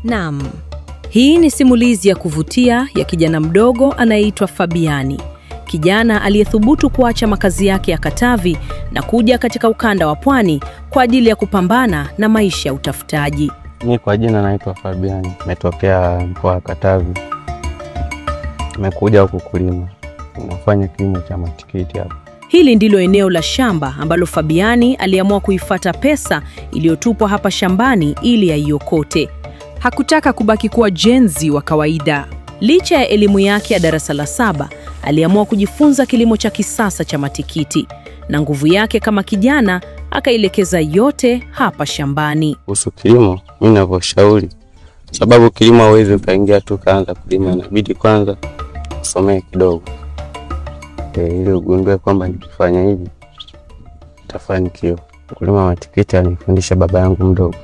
Naam. Hii ni simulizi ya kuvutia ya kijana mdogo anayeitwa Fabiani. Kijana aliyethubutu kuacha makazi yake ya Katavi na kuja katika ukanda wa Pwani kwa ajili ya kupambana na maisha ya utafutaji. Mimi kwa jina naitwa Fabiani, nimetokea mkoa wa Katavi. Nimekuja huku kulima. Nafanya kilimo cha matikiti hapa. Hili ndilo eneo la shamba ambalo Fabiani aliamua kuifuata pesa iliyotupwa hapa shambani ili aiokote. Hakutaka kubaki kuwa jenzi wa kawaida. Licha ya elimu yake ya darasa la 7, aliamua kujifunza kilimo cha kisasa cha matikiti, na nguvu yake kama kijana akailekeza yote hapa shambani. Kuhusu kilimo, mimi ninavyoshauri, sababu kilimo hauwezi ukaingia tu kaanza kulima, inabidi kwanza usomee kidogo. Ili ugundue kwamba nikifanya hivi nitafanikiwa. Kulima matikiti alinifundisha baba yangu mdogo.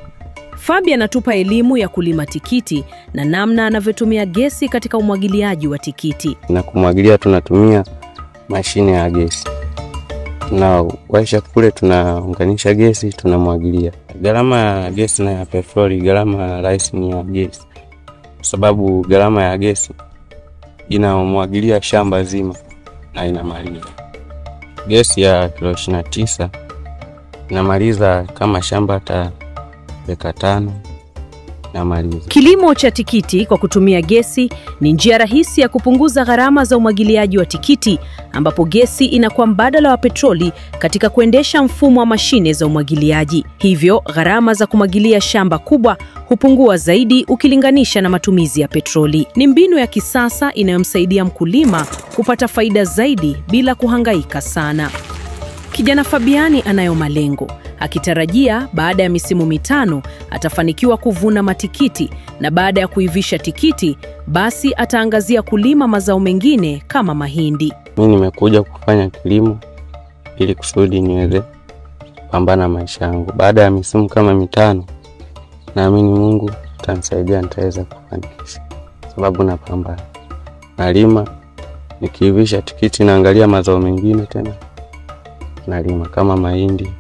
Fabi anatupa elimu ya kulima tikiti na namna anavyotumia gesi katika umwagiliaji wa tikiti. Na kumwagilia tunatumia mashine ya gesi. Tunawasha kule, tunaunganisha gesi, tunamwagilia. Gharama ya gesi na ya petroli, gharama ya rais ni ya gesi. Sababu gharama ya gesi inamwagilia shamba zima na inamaliza. Gesi ya kilo 29 inamaliza kama shamba hata eka 5 na maliza. Kilimo cha tikiti kwa kutumia gesi ni njia rahisi ya kupunguza gharama za umwagiliaji wa tikiti, ambapo gesi inakuwa mbadala wa petroli katika kuendesha mfumo wa mashine za umwagiliaji. Hivyo gharama za kumwagilia shamba kubwa hupungua zaidi ukilinganisha na matumizi ya petroli. Ni mbinu ya kisasa inayomsaidia mkulima kupata faida zaidi bila kuhangaika sana. Kijana Fabiani anayo malengo, akitarajia baada ya misimu 5 atafanikiwa kuvuna matikiti, na baada ya kuivisha tikiti basi ataangazia kulima mazao mengine kama mahindi. Mimi nimekuja kufanya kilimo ili kusudi niweze kupambana maisha yangu. Baada ya misimu kama 5 naamini Mungu atanisaidia, nitaweza kufanikisha. Sababu napambana. Nalima, nikiivisha tikiti naangalia mazao mengine tena nalima kama mahindi.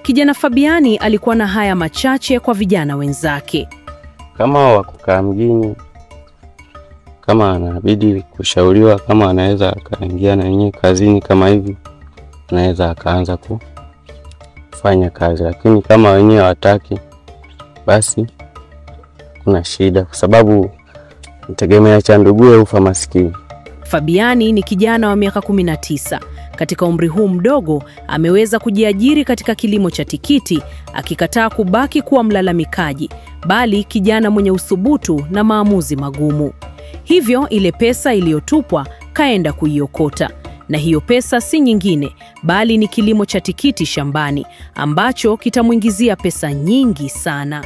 Kijana Fabiani alikuwa na haya machache kwa vijana wenzake. Kama wakukaa mjini, kama anabidi kushauriwa, kama anaweza akaingia na yeye kazini kama hivi, anaweza akaanza kufanya kazi. Lakini kama wenyewe hawataki, basi kuna shida, kwa sababu mtegemea cha nduguye ufa maskini. Fabiani ni kijana wa miaka 19. Katika umri huu mdogo ameweza kujiajiri katika kilimo cha tikiti, akikataa kubaki kuwa mlalamikaji, bali kijana mwenye uthubutu na maamuzi magumu. Hivyo ile pesa iliyotupwa kaenda kuiokota, na hiyo pesa si nyingine bali ni kilimo cha tikiti shambani, ambacho kitamuingizia pesa nyingi sana.